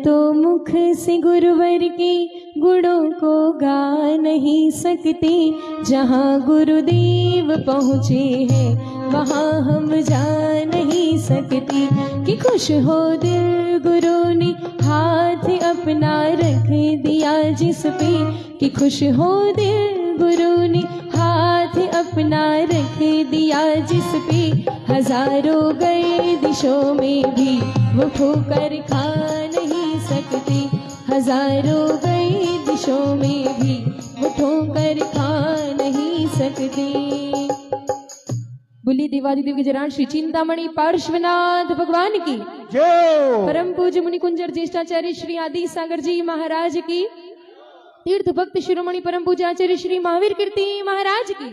तो मुख से गुरुवर के गुणों को गा नहीं सकते। जहाँ गुरुदेव पहुँचे हैं वहाँ हम जा नहीं सकते। कि खुश हो दिल गुरु ने हाथ अपना रख दिया जिस पे। कि खुश हो दिल गुरु ने हाथ अपना रख दिया जिस पे। हजारों गर्दिशों में भी वो ठोकर खा नहीं सकते। हजारों गर्दिशों में भी वो ठोकर खा नहीं सकते। बोली देवादिदेव के जरान श्री चिंतामणि पार्श्वनाथ भगवान की जय। परम पूज्य मुनि कुंजर ज्येष्ठाचार्य श्री आदि सागर जी महाराज की, तीर्थ भक्त शिरोमणि परम पूज्य आचार्य श्री महावीर कीर्ति महाराज की,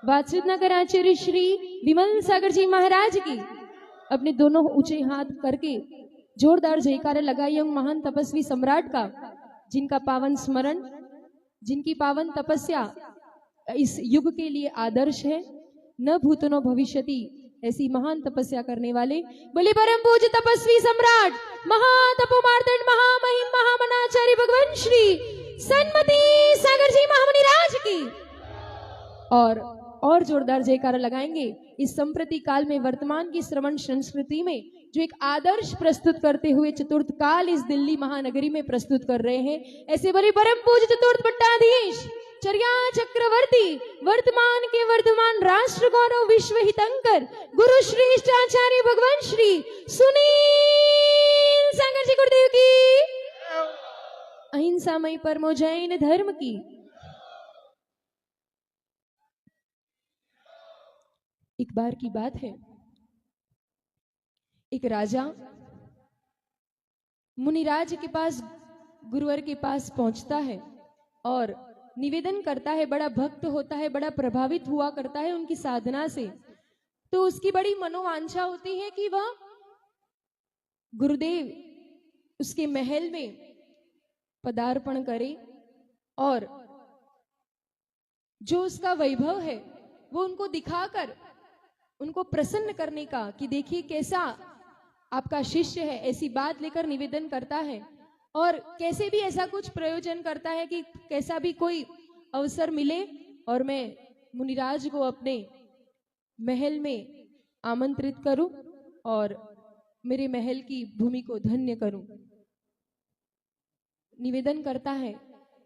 वात्सृत नगर आचार्य श्री विमल सागर जी महाराज की। अपने दोनों ऊंचे हाथ करके जोरदार जयकारा लगाइए उन महान तपस्वी सम्राट का, जिनका पावन स्मरण, जिनकी पावन तपस्या इस युग के लिए आदर्श है। न भूतो न भविष्यति, ऐसी महान तपस्या करने वाले बोले परम पूज्य तपस्वी सम्राट महातपो मार्तंड महामहिम महामनाचार्य भगवान श्री सन्मति सागर जी महामुनि राज की। और जोरदार जयकारा लगाएंगे इस संप्रति काल में वर्तमान की श्रवण संस्कृति में जो एक आदर्श प्रस्तुत करते हुए चतुर्थ काल इस दिल्ली महानगरी में प्रस्तुत कर रहे हैं। ऐसे बोले परम पूज्य चतुर्थ पट्टाधीश चर्या चक्रवर्ती वर्तमान के वर्तमान राष्ट्र गौरव विश्व हितंकर गुरु श्रेष्ठ आचार्य भगवान श्री सुनील सागर जी गुरुदेव की, अहिंसामय परमो जैन धर्म की। एक बार की बात है, एक राजा मुनिराज के पास, गुरुवर के पास पहुंचता है और निवेदन करता है। बड़ा भक्त होता है, बड़ा प्रभावित हुआ करता है उनकी साधना से। तो उसकी बड़ी मनोवांछा होती है कि वह गुरुदेव उसके महल में पदार्पण करे और जो उसका वैभव है वो उनको दिखाकर उनको प्रसन्न करने का, कि देखिए कैसा आपका शिष्य है, ऐसी बात लेकर निवेदन करता है। और कैसे भी ऐसा कुछ प्रयोजन करता है कि कैसा भी कोई अवसर मिले और मैं मुनिराज को अपने महल में आमंत्रित करूं और मेरे महल की भूमि को धन्य करूं, निवेदन करता है।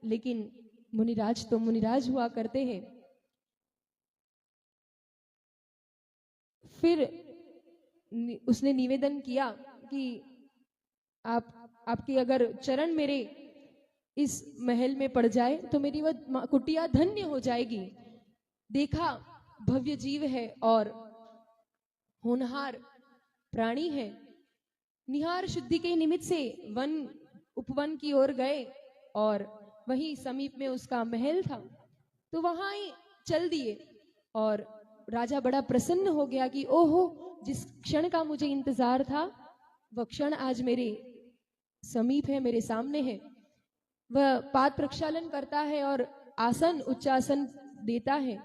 लेकिन मुनिराज तो मुनिराज हुआ करते हैं। फिर उसने निवेदन किया कि आपके अगर चरण मेरे इस महल में पड़ जाए तो मेरी वह कुटिया धन्य हो जाएगी। देखा भव्य जीव है और होनहार प्राणी है। निहार शुद्धि के निमित्त से वन उपवन की ओर गए और वहीं समीप में उसका महल था, तो वहां ही चल दिए। और राजा बड़ा प्रसन्न हो गया कि ओहो, जिस क्षण का मुझे इंतजार था वह क्षण आज मेरे समीप है, मेरे सामने है। वह पाद प्रक्षालन करता है और आसन उच्चासन देता है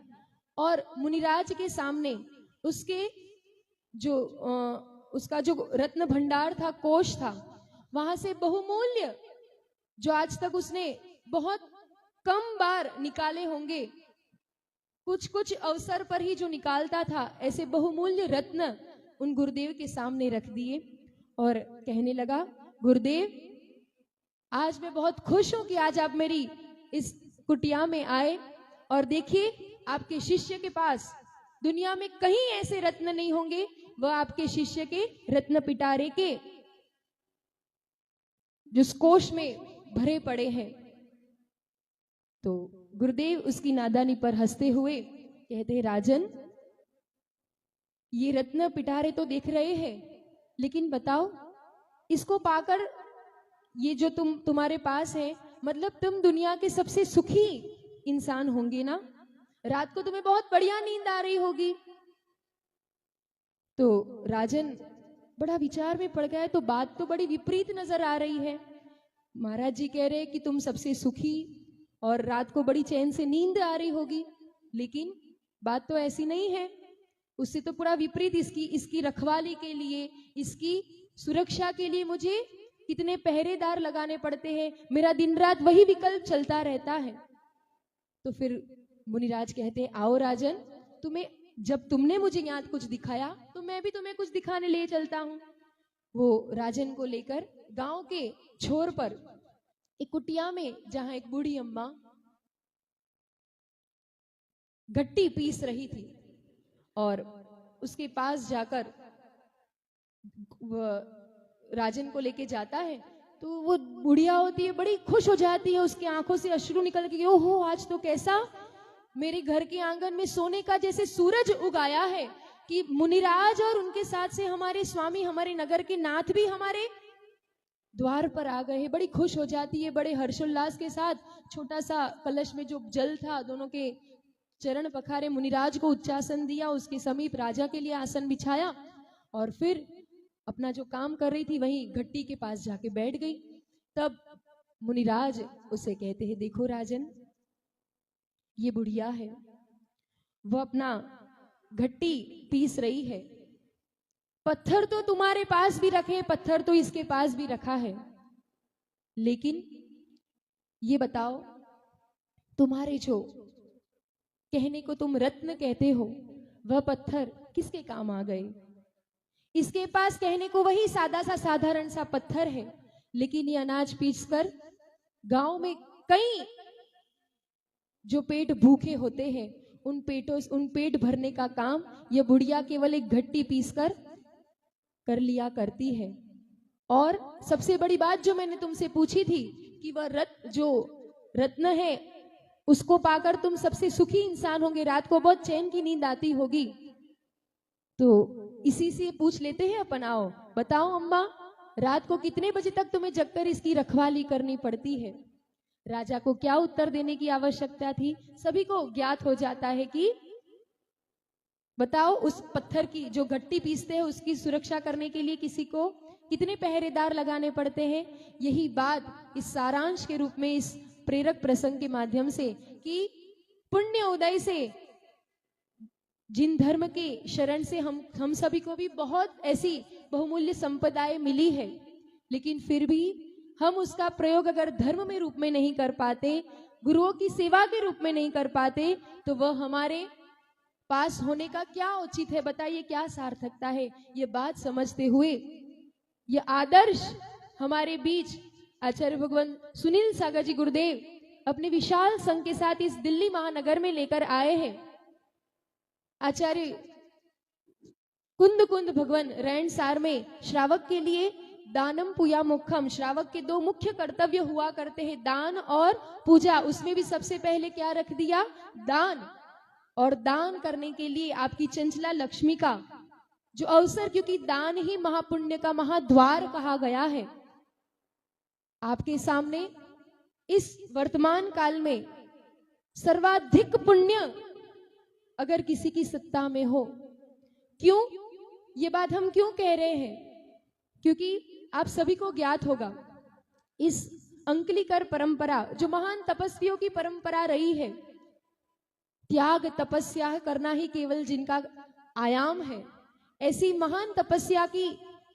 और मुनिराज के सामने उसके जो उसका जो रत्न भंडार था, कोष था, वहां से बहुमूल्य, जो आज तक उसने बहुत कम बार निकाले होंगे, कुछ कुछ अवसर पर ही जो निकालता था, ऐसे बहुमूल्य रत्न उन गुरुदेव के सामने रख दिए और कहने लगा, गुरुदेव आज मैं बहुत खुश हूं कि आज आप मेरी इस कुटिया में आए और देखिए आपके शिष्य के पास दुनिया में कहीं ऐसे रत्न नहीं होंगे, वह आपके शिष्य के रत्न पिटारे के जिस कोष में भरे पड़े हैं। तो गुरुदेव उसकी नादानी पर हंसते हुए कहते, राजन ये रत्न पिटारे तो दिख रहे हैं, लेकिन बताओ इसको पाकर ये जो तुम्हारे पास है, मतलब तुम दुनिया के सबसे सुखी इंसान होंगे ना, रात को तुम्हें बहुत बढ़िया नींद आ रही होगी। तो राजन बड़ा विचार में पड़ गया, तो बात तो बड़ी विपरीत नजर आ रही है। महाराज जी कह रहे कि तुम सबसे सुखी और रात को बड़ी चैन से नींद आ रही होगी, लेकिन बात तो ऐसी नहीं है, उससे तो पूरा विपरीत। इसकी रखवाली के लिए, इसकी सुरक्षा के लिए मुझे कितने पहरेदार लगाने पड़ते हैं, मेरा दिन रात वही विकल्प चलता रहता है। तो फिर मुनिराज कहते हैं, आओ राजन, तुम्हें जब तुमने मुझे यहाँ कुछ दिखाया तो मैं भी तुम्हें कुछ दिखाने ले चलता हूं। वो राजन को लेकर गांव के छोर पर एक कुटिया में, जहां एक बूढ़ी अम्मा घट्टी पीस रही थी, और उसके पास जाकर राजन को लेके जाता है, तो वो बुढ़िया होती है, बड़ी खुश हो जाती है, उसकी आंखों से अश्रु निकल के, ओहो आज तो कैसा मेरे घर के आंगन में सोने का जैसे सूरज उगाया है कि मुनिराज और उनके साथ से हमारे स्वामी, हमारे नगर के नाथ भी हमारे द्वार पर आ गए हैं। बड़ी खुश हो जाती है, बड़े हर्षोल्लास के साथ छोटा सा कलश में जो जल था दोनों के चरण पखारे, मुनिराज को उच्चासन दिया, उसके समीप राजा के लिए आसन बिछाया, और फिर अपना जो काम कर रही थी वहीं घट्टी के पास जाके बैठ गई। तब मुनिराज उसे कहते हैं, देखो राजन, ये बुढ़िया है, वो अपना घट्टी पीस रही है, पत्थर तो तुम्हारे पास भी रखे, पत्थर तो इसके पास भी रखा है, लेकिन ये बताओ, तुम्हारे जो कहने को तुम रत्न कहते हो, वह पत्थर किसके काम आ गए? इसके पास कहने को वही सादा सा साधारण सा पत्थर है, लेकिन ये अनाज पीसकर गांव में कई जो पेट भूखे होते हैं उन पेट भरने का काम यह बुढ़िया केवल एक घट्टी पीसकर कर लिया करती है। और सबसे बड़ी बात जो मैंने तुमसे पूछी थी कि वह रत्न है, उसको पाकर तुम सबसे सुखी इंसान होंगे, रात को बहुत चैन की नींद आती होगी, तो इसी से पूछ लेते हैं अपन। आओ बताओ अम्मा, रात को कितने बजे तक तुम्हें जगकर इसकी रखवाली करनी पड़ती है? राजा को क्या उत्तर देने की आवश्यकता थी? सभी को ज्ञात हो जाता है कि बताओ, उस पत्थर की जो घट्टी पीसते हैं उसकी सुरक्षा करने के लिए किसी को कितने पहरेदार लगाने पड़ते हैं। यही बात इस सारांश के रूप में, इस प्रेरक प्रसंग के माध्यम से, कि पुण्य उदय से जिन धर्म के शरण से हम सभी को भी बहुत ऐसी बहुमूल्य संपदाएं मिली है, लेकिन फिर भी हम उसका प्रयोग अगर धर्म में रूप में नहीं कर पाते, गुरुओं की सेवा के रूप में नहीं कर पाते, तो वह हमारे पास होने का क्या औचित्य है? बताइए, क्या सार्थकता है? ये बात समझते हुए ये आदर्श हमारे बीच आचार्य भगवान सुनील सागर जी गुरुदेव अपने विशाल संघ के साथ इस दिल्ली महानगर में लेकर आए हैं। आचार्य कुंद भगवान रैणसार में श्रावक के लिए दानम पूया मुखम, श्रावक के दो मुख्य कर्तव्य हुआ करते हैं, दान और पूजा। उसमें भी सबसे पहले क्या रख दिया? दान। और दान करने के लिए आपकी चंचला लक्ष्मी का जो अवसर, क्योंकि दान ही महापुण्य का महाद्वार कहा गया है, आपके सामने इस वर्तमान काल में सर्वाधिक पुण्य अगर किसी की सत्ता में हो, क्यों ये बात हम क्यों कह रहे हैं? क्योंकि आप सभी को ज्ञात होगा, इस अंकलिकर परंपरा जो महान तपस्वियों की परंपरा रही है, त्याग तपस्या करना ही केवल जिनका आयाम है, ऐसी महान तपस्या की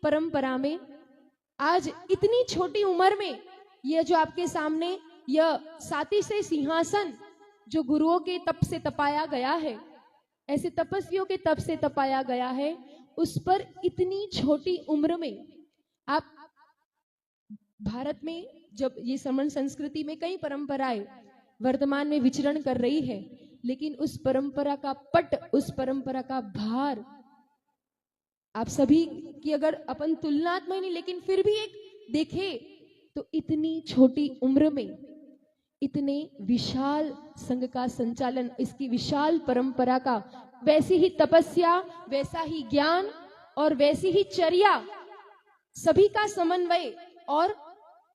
परंपरा में आज इतनी छोटी उम्र में यह जो आपके सामने यह साथी से सिंहासन जो गुरुओं के तप से तपाया गया है, ऐसे तपस्वियों के तप से तपाया गया है, उस पर इतनी छोटी उम्र में आप भारत में जब ये श्रमण संस्कृति में कई परंपराएं वर्तमान में विचरण कर रही है, लेकिन उस परंपरा का पट, उस परंपरा का भार आप सभी की अगर अपन तुलनात्मक नहीं, लेकिन फिर भी एक देखे तो इतनी छोटी उम्र में इतने विशाल संघ का संचालन, इसकी विशाल परंपरा का, वैसी ही तपस्या, वैसा ही ज्ञान और वैसी ही चर्या, सभी का समन्वय और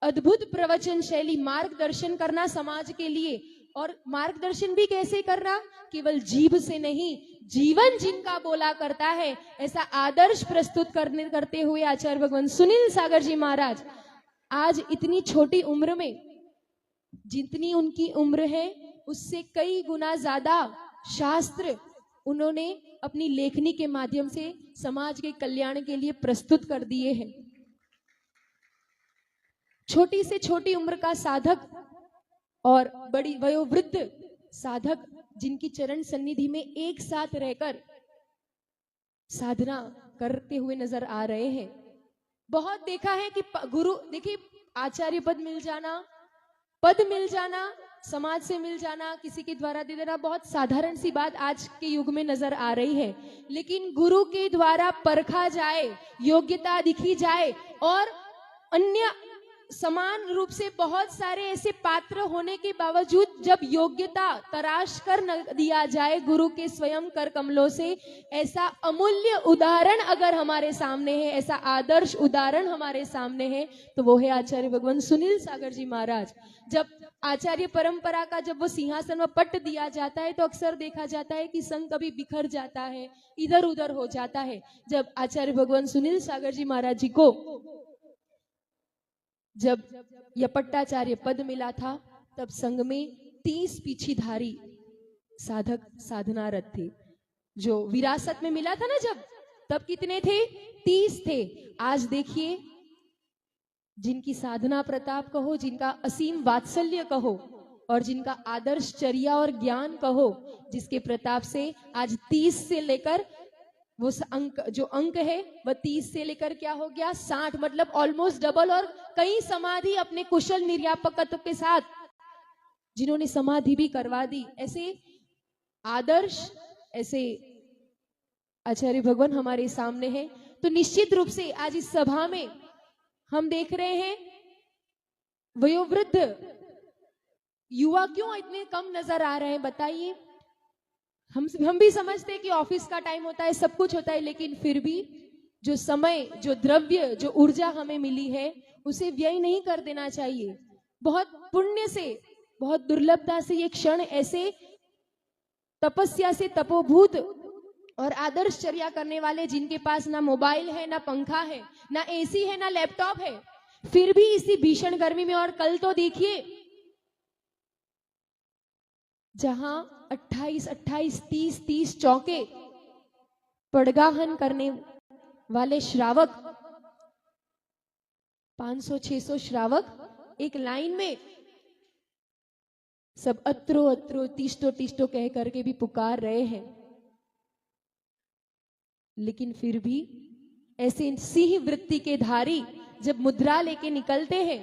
अद्भुत प्रवचन शैली, मार्गदर्शन करना समाज के लिए। और मार्गदर्शन भी कैसे करना? केवल जीभ से नहीं, जीवन जिनका बोला करता है, ऐसा आदर्श प्रस्तुत करते हुए आचार्य भगवान सुनील सागर जी महाराज आज इतनी छोटी उम्र में, जितनी उनकी उम्र है उससे कई गुना ज्यादा शास्त्र उन्होंने अपनी लेखनी के माध्यम से समाज के कल्याण के लिए प्रस्तुत कर दिए हैं। छोटी से छोटी उम्र का साधक और बड़ी वयोवृद्ध साधक जिनकी चरण सन्निधि में एक साथ रहकर साधना करते हुए नजर आ रहे हैं। बहुत देखा है कि गुरु, देखिए आचार्य पद मिल जाना, समाज से मिल जाना, किसी के द्वारा दे देना बहुत साधारण सी बात आज के युग में नजर आ रही है। लेकिन गुरु के द्वारा परखा जाए, योग्यता दिखी जाए और अन्य समान रूप से बहुत सारे ऐसे पात्र होने के बावजूद जब योग्यता तराश कर न दिया जाए गुरु के स्वयं कर कमलों से, ऐसा अमूल्य उदाहरण अगर हमारे सामने है, ऐसा आदर्श उदाहरण हमारे सामने है, तो वो है आचार्य भगवान सुनील सागर जी महाराज। जब आचार्य परंपरा का जब वो सिंहासन में पट दिया जाता है तो अक्सर देखा जाता है कि संघ कभी बिखर जाता है, इधर उधर हो जाता है। जब आचार्य भगवान सुनील सागर जी महाराज जी को जब यपट्टाचार्य पद मिला था तब संघ में 30 पीछीधारी साधक साधनारत थे। जो विरासत में मिला था ना जब, तब कितने थे? 30 थे। आज देखिए, जिनकी साधना प्रताप कहो, जिनका असीम वात्सल्य कहो और जिनका आदर्श चर्या और ज्ञान कहो, जिसके प्रताप से आज 30 से लेकर वो अंक, जो अंक है वह 30 से लेकर क्या हो गया 60, मतलब ऑलमोस्ट डबल। और कई समाधि अपने कुशल निर्यापकत्व के साथ जिन्होंने समाधि भी करवा दी। ऐसे आदर्श, ऐसे आचार्य भगवान हमारे सामने हैं। तो निश्चित रूप से आज इस सभा में हम देख रहे हैं वयोवृद्ध युवा क्यों इतने कम नजर आ रहे हैं, बताइए। हम भी समझते हैं कि ऑफिस का टाइम होता है, सब कुछ होता है, लेकिन फिर भी जो समय, जो द्रव्य, जो ऊर्जा हमें मिली है उसे व्यय नहीं कर देना चाहिए। बहुत पुण्य से, बहुत दुर्लभता से ये क्षण ऐसे तपस्या से तपोभूत और आदर्श चर्या करने वाले, जिनके पास ना मोबाइल है, ना पंखा है, ना एसी है, ना लैपटॉप है, फिर भी इसी भीषण गर्मी में, और कल तो देखिए जहां 28-28, 30-30 चौके पड़गाहन करने वाले श्रावक, 500-600 श्रावक एक लाइन में, सब अत्रो अत्रो तिष्टो तिष्टो कह करके भी पुकार रहे हैं। लेकिन फिर भी ऐसे सिंह वृत्ति के धारी जब मुद्रा लेके निकलते हैं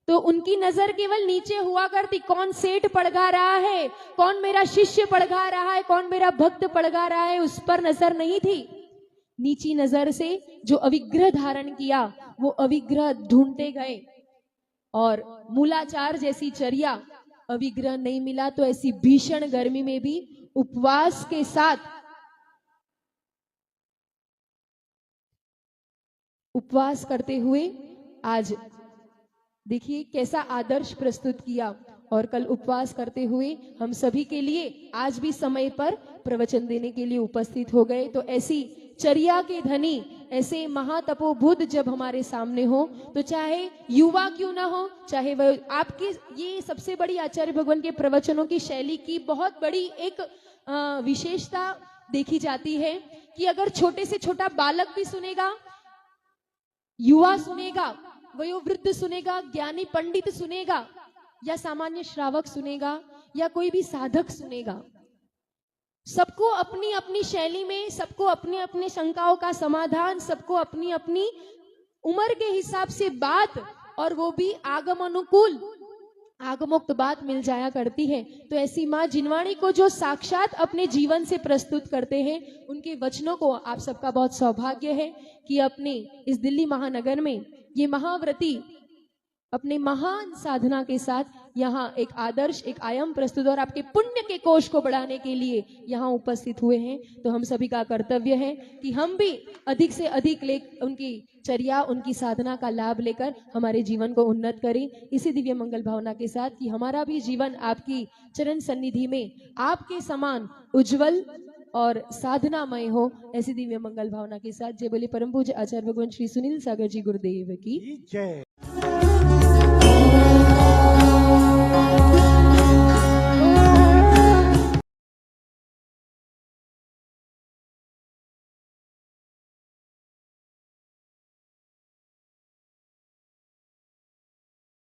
तो उनकी नजर केवल नीचे हुआ करती, कौन सेठ पड़गा रहा है, कौन मेरा शिष्य पड़गा रहा है, कौन मेरा भक्त पड़गा रहा है, उस पर नजर नहीं थी। नीची नजर से जो अविग्रह धारण किया वो अविग्रह ढूंढते गए, और मूलाचार जैसी चर्या अविग्रह नहीं मिला तो ऐसी भीषण गर्मी में भी उपवास के साथ, उपवास करते हुए आज देखिए कैसा आदर्श प्रस्तुत किया। और कल उपवास करते हुए हम सभी के लिए आज भी समय पर प्रवचन देने के लिए उपस्थित हो गए। तो ऐसी चर्या के धनी, ऐसे महातपोबुद्ध जब हमारे सामने हो, तो चाहे युवा क्यों ना हो, चाहे वह आपकी, ये सबसे बड़ी आचार्य भगवान के प्रवचनों की शैली की बहुत बड़ी एक विशेषता देखी जाती है कि अगर छोटे से छोटा बालक भी सुनेगा, युवा सुनेगा, वयोवृद्ध सुनेगा, ज्ञानी पंडित सुनेगा, या सामान्य श्रावक सुनेगा, या कोई भी साधक सुनेगा, सबको अपनी अपनी शैली में, सबको अपनी अपनी शंकाओं का समाधान, सबको अपनी अपनी उम्र के हिसाब से बात, और वो भी आगम अनुकूल, आगमोक्त बात मिल जाया करती है। तो ऐसी माँ जिनवाणी को जो साक्षात अपने जीवन से प्रस्तुत करते हैं, उनके वचनों को आप सबका बहुत सौभाग्य है कि अपने इस दिल्ली महानगर में ये महाव्रती अपने महान साधना के साथ यहाँ एक आदर्श, एक आयाम प्रस्तुत और आपके पुण्य के कोष को बढ़ाने के लिए यहाँ उपस्थित हुए हैं। तो हम सभी का कर्तव्य है कि हम भी अधिक से अधिक उनकी चर्या, उनकी साधना का लाभ लेकर हमारे जीवन को उन्नत करें, इसी दिव्य मंगल भावना के साथ कि हमारा भी जीवन आपकी चरण सन्निधि में आपके समान उज्जवल और साधनामय हो, ऐसी दिव्य मंगल भावना के साथ जय बोले परम पूज्य आचार्य भगवान श्री सुनील सागर जी गुरुदेव की जय।